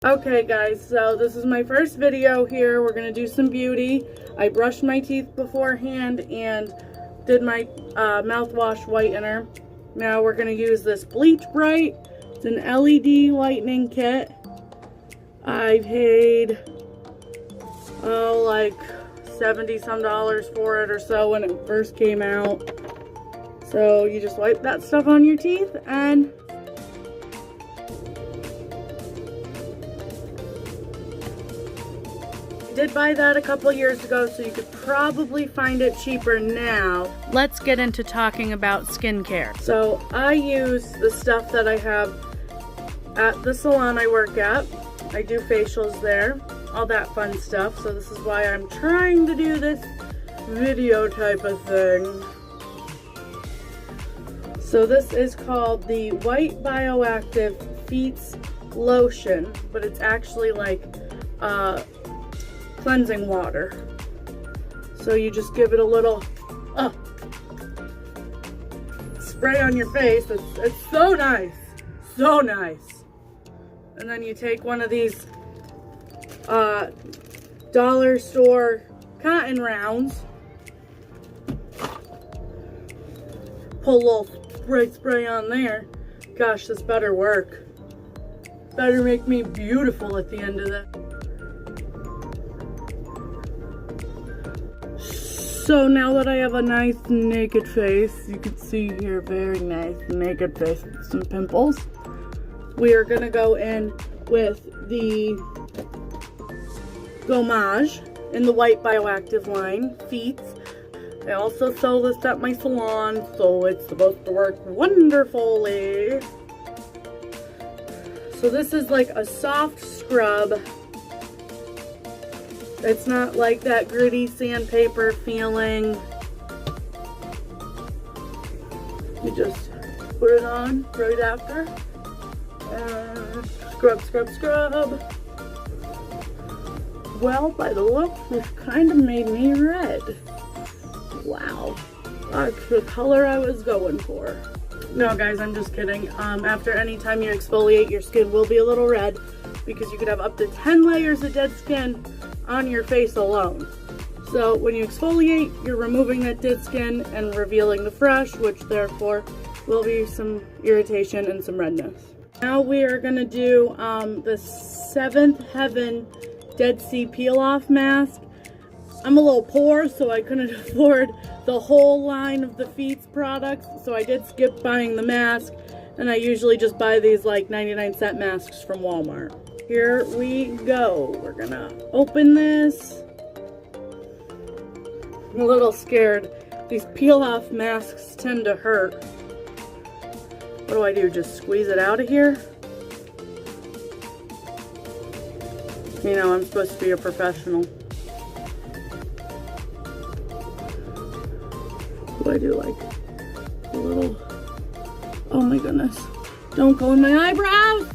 Okay guys, so this is my first video here. We're going to do some beauty. I brushed my teeth beforehand and did my mouthwash whitener. Now we're going to use this Bleach Bright. It's an LED whitening kit. I paid, like $70 some for it or so when it first came out. So you just wipe that stuff on your teeth and did buy that a couple years ago, so you could probably find it cheaper now. Let's get into talking about skincare. So I use the stuff that I have at the salon I work at. I do facials there, all that fun stuff. So this is why I'm trying to do this video type of thing. So this is called the White Bioactive Phyts Lotion, but it's actually like cleansing water. So you just give it a little spray on your face. It's so nice, so nice. And then you take one of these dollar store cotton rounds, pull a little spray on there. Gosh, this better work. Better make me beautiful at the end of that. So now that I have a nice naked face, you can see here, very nice naked face with some pimples. We are gonna go in with the Gommage in the White Bioactive line, Phyts. I also sell this at my salon, so it's supposed to work wonderfully. So this is like a soft scrub. It's not like that gritty sandpaper feeling. You just put it on right after. And scrub, scrub, scrub. Well, by the look, this kind of made me red. Wow. That's the color I was going for. No, guys, I'm just kidding. After any time you exfoliate, your skin will be a little red because you could have up to 10 layers of dead skin on your face alone. So when you exfoliate, you're removing that dead skin and revealing the fresh, which therefore will be some irritation and some redness. Now we are going to do the Seventh Heaven Dead Sea Peel Off Mask. I'm a little poor, so I couldn't afford the whole line of the Phyts products, so I did skip buying the mask, and I usually just buy these like 99-cent masks from Walmart. Here we go. We're gonna open this. I'm a little scared. These peel-off masks tend to hurt. What do? Just squeeze it out of here? You know, I'm supposed to be a professional. What do? Like a little... Oh my goodness. Don't go in my eyebrows!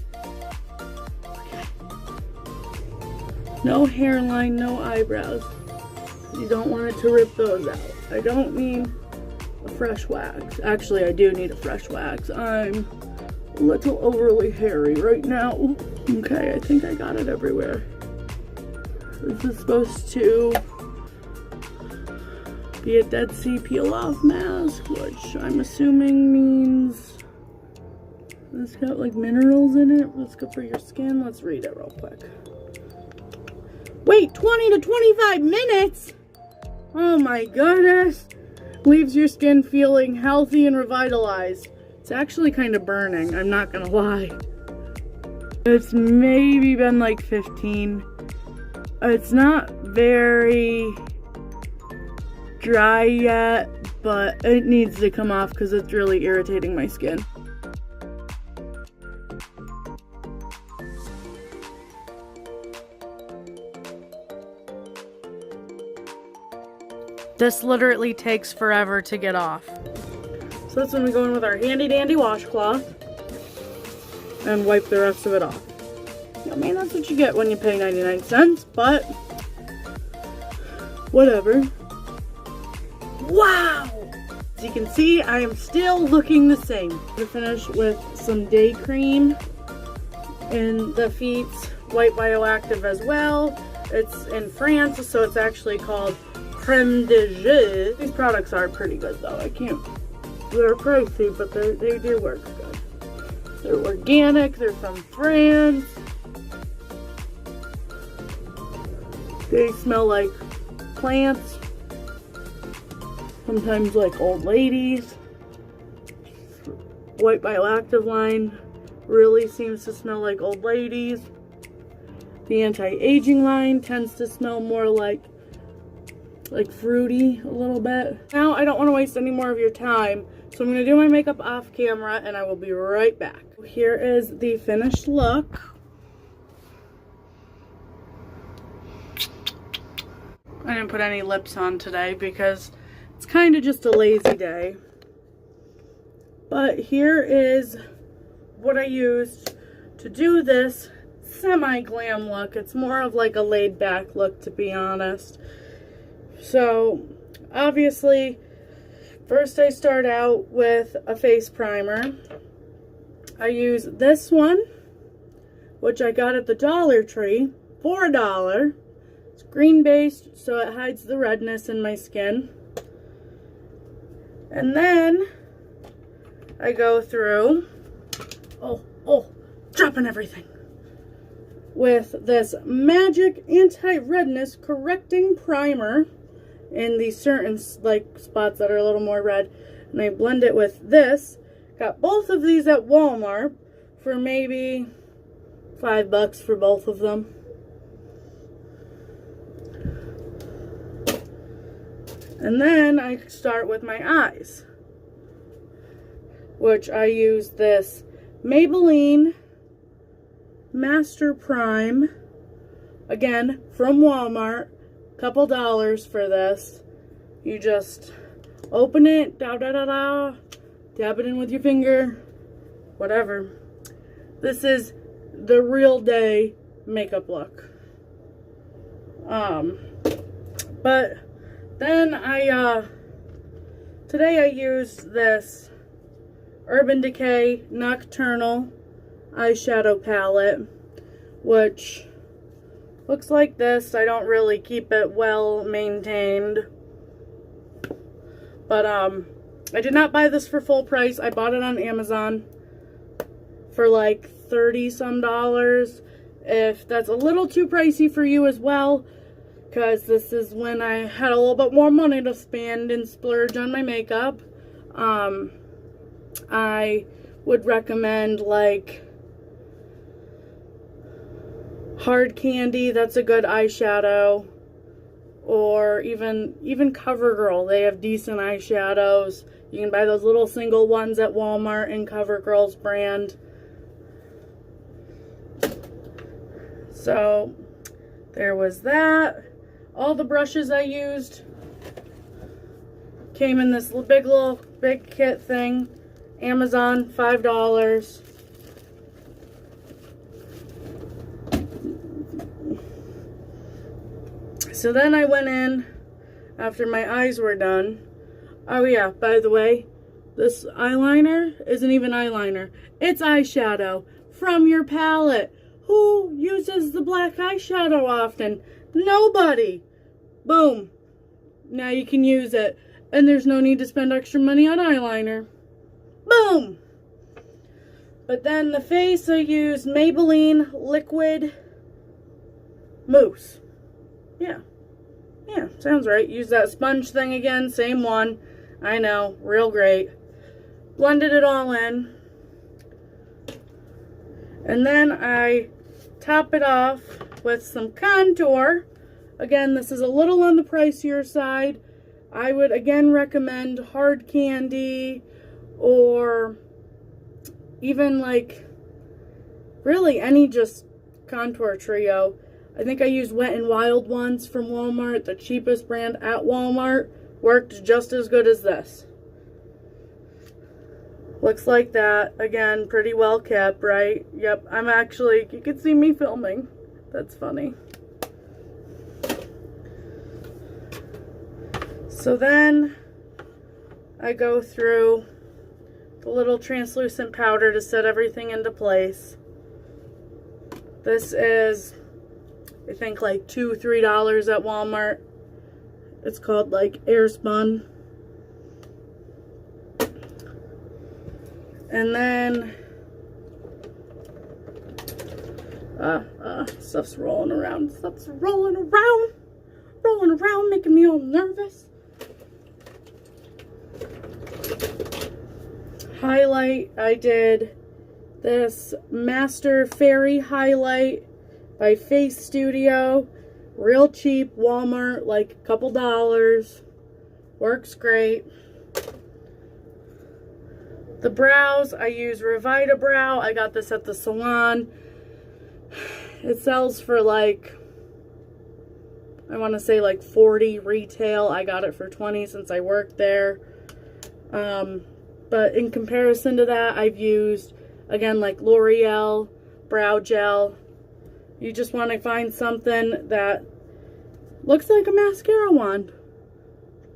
No hairline, no eyebrows. You don't want it to rip those out. I don't mean a fresh wax. Actually, I do need a fresh wax. I'm a little overly hairy right now. Okay, I think I got it everywhere. This is supposed to be a Dead Sea peel-off mask, which I'm assuming means it's got like minerals in it. It's good for your skin. Let's read it real quick. Wait, 20 to 25 minutes? Oh my goodness. Leaves your skin feeling healthy and revitalized. It's actually kind of burning, I'm not gonna lie. It's maybe been like 15. It's not very dry yet, but it needs to come off because it's really irritating my skin. This literally takes forever to get off. So that's when we go in with our handy dandy washcloth and wipe the rest of it off. I mean, that's what you get when you pay 99 cents, but whatever. Wow! As you can see, I am still looking the same. I'm gonna finish with some day cream in the phyts White Bioactive as well. It's in France, so it's actually called Creme de Jeu. These products are pretty good though. They're pricey, but they do work good. They're organic, they're from France. They smell like plants. Sometimes like old ladies. White Bioactive line really seems to smell like old ladies. The anti-aging line tends to smell more like fruity a little bit. Now I don't want to waste any more of your time, so I'm going to do my makeup off camera and I will be right back. Here is the finished look. I didn't put any lips on today because it's kind of just a lazy day. But here is what I used to do this semi-glam look. It's more of like a laid-back look, to be honest. So, obviously, first I start out with a face primer. I use this one, which I got at the Dollar Tree for $1. It's green-based, so it hides the redness in my skin. And then I go through, dropping everything, with this Magic Anti-Redness Correcting Primer in these certain spots that are a little more red. And I blend it with this. Got both of these at Walmart for maybe $5 for both of them. And then I start with my eyes, which I use this Maybelline Master Prime, again from Walmart, couple dollars for this. You just open it, dab it in with your finger, whatever. This is the real day makeup look. But then today I used this Urban Decay Nocturnal eyeshadow palette, which looks like this. I don't really keep it well maintained. But I did not buy this for full price. I bought it on Amazon for like $30 some. If that's a little too pricey for you as well, because this is when I had a little bit more money to spend and splurge on my makeup, I would recommend like Hard Candy. That's a good eyeshadow. Or even CoverGirl. They have decent eyeshadows. You can buy those little single ones at Walmart in CoverGirl's brand. So there was that. All the brushes I used came in this big kit thing. Amazon, $5. So then I went in after my eyes were done. Oh yeah, by the way, this eyeliner isn't even eyeliner. It's eyeshadow from your palette. Who uses the black eyeshadow often? Nobody. Boom. Now you can use it. And there's no need to spend extra money on eyeliner. Boom. But then the face, I used Maybelline Liquid Mousse. Yeah, sounds right. Use that sponge thing again, same one. I know, real great. Blended it all in. And then I top it off with some contour. Again, this is a little on the pricier side. I would again recommend Hard Candy, or even like really any just contour trio. I think I used Wet n Wild once from Walmart, the cheapest brand at Walmart. Worked just as good as this. Looks like that. Again, pretty well kept, right? Yep, you can see me filming. That's funny. So then I go through the little translucent powder to set everything into place. This is, I think, like $2, $3 at Walmart. It's called like Airspun. And then stuff's rolling around. Stuff's rolling around, making me all nervous. Highlight, I did this Master Fairy highlight by Face Studio. Real cheap, Walmart, like a couple dollars. Works great. The brows, I use Revita Brow. I got this at the salon. It sells for like, I want to say like 40 retail. I got it for 20 since I worked there. But in comparison to that, I've used, again, like L'Oreal Brow Gel. You just want to find something that looks like a mascara wand.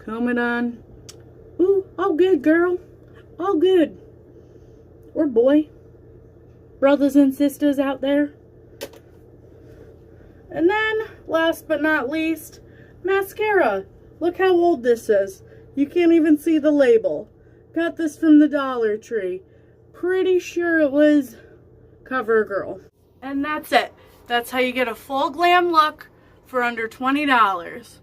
Comb it on. Ooh, all good, girl. All good. Or boy. Brothers and sisters out there. And then, last but not least, mascara. Look how old this is. You can't even see the label. Got this from the Dollar Tree. Pretty sure it was CoverGirl. And that's it. That's how you get a full glam look for under $20.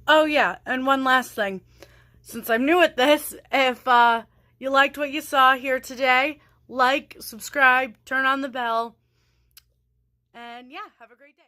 Oh yeah, and one last thing. Since I'm new at this, if you liked what you saw here today, like, subscribe, turn on the bell, and yeah, have a great day.